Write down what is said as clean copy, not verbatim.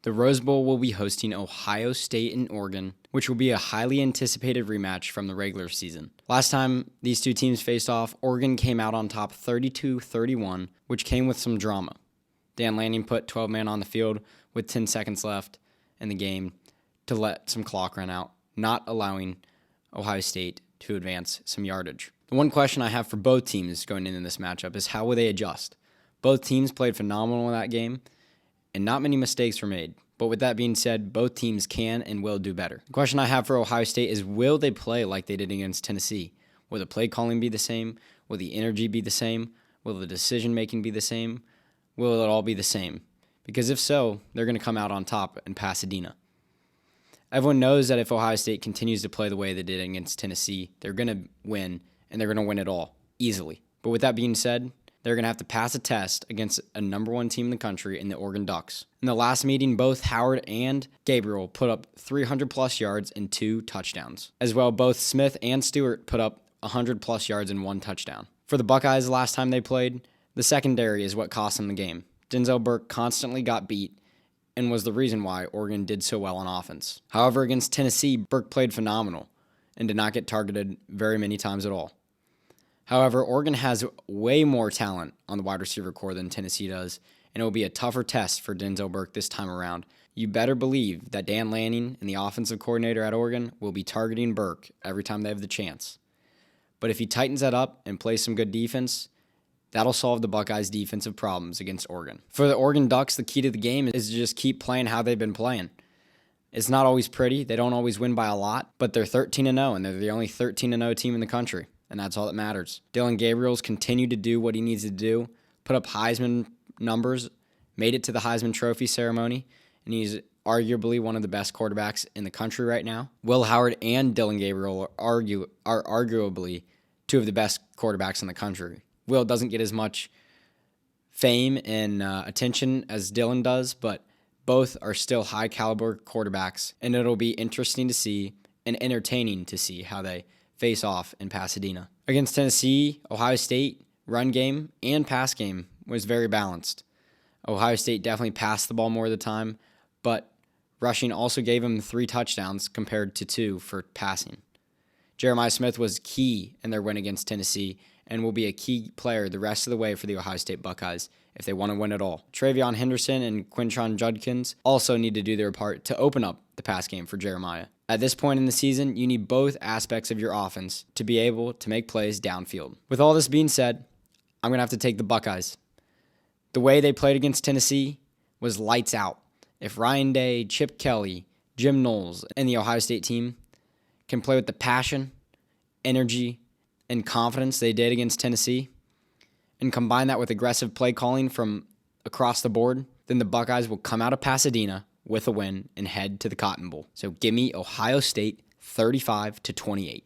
The Rose Bowl will be hosting Ohio State and Oregon, which will be a highly anticipated rematch from the regular season. Last time these two teams faced off, Oregon came out on top 32-31, which came with some drama. Dan Lanning put 12 men on the field with 10 seconds left in the game to let some clock run out, not allowing Ohio State to advance some yardage. The one question I have for both teams going into this matchup is how will they adjust? Both teams played phenomenal in that game, and not many mistakes were made. But with that being said, both teams can and will do better. The question I have for Ohio State is, will they play like they did against Tennessee? Will the play calling be the same? Will the energy be the same? Will the decision making be the same? Will it all be the same? Because if so, they're going to come out on top in Pasadena. Everyone knows that if Ohio State continues to play the way they did against Tennessee, they're going to win, and they're going to win it all, easily. But with that being said, they're going to have to pass a test against a number one team in the country in the Oregon Ducks. In the last meeting, both Howard and Gabriel put up 300-plus yards and 2 touchdowns. As well, both Smith and Stewart put up 100-plus yards and 1 touchdown. For the Buckeyes, the last time they played, the secondary is what cost them the game. Denzel Burke constantly got beat and was the reason why Oregon did so well on offense. However, against Tennessee, Burke played phenomenal and did not get targeted very many times at all. However, Oregon has way more talent on the wide receiver core than Tennessee does, and it will be a tougher test for Denzel Burke this time around. You better believe that Dan Lanning and the offensive coordinator at Oregon will be targeting Burke every time they have the chance. But if he tightens that up and plays some good defense, that'll solve the Buckeyes' defensive problems against Oregon. For the Oregon Ducks, the key to the game is to just keep playing how they've been playing. It's not always pretty. They don't always win by a lot, but they're 13-0, and they're the only 13-0 team in the country. And that's all that matters. Dillon Gabriel's continued to do what he needs to do, put up Heisman numbers, made it to the Heisman Trophy ceremony, and he's arguably one of the best quarterbacks in the country right now. Will Howard and Dillon Gabriel are arguably two of the best quarterbacks in the country. Will doesn't get as much fame and attention as Dillon does, but both are still high-caliber quarterbacks, and it'll be interesting to see and entertaining to see how they face off in Pasadena. Against Tennessee, Ohio State run game and pass game was very balanced. Ohio State definitely passed the ball more of the time, but rushing also gave them 3 touchdowns compared to 2 for passing. Jeremiah Smith was key in their win against Tennessee and will be a key player the rest of the way for the Ohio State Buckeyes if they want to win it all. Travion Henderson and Quinshon Judkins also need to do their part to open up the pass game for Jeremiah. At this point in the season, you need both aspects of your offense to be able to make plays downfield. With all this being said, I'm going to have to take the Buckeyes. The way they played against Tennessee was lights out. If Ryan Day, Chip Kelly, Jim Knowles, and the Ohio State team can play with the passion, energy, and confidence they did against Tennessee, and combine that with aggressive play calling from across the board, then the Buckeyes will come out of Pasadena with a win and head to the Cotton Bowl. So give me Ohio State 35-28.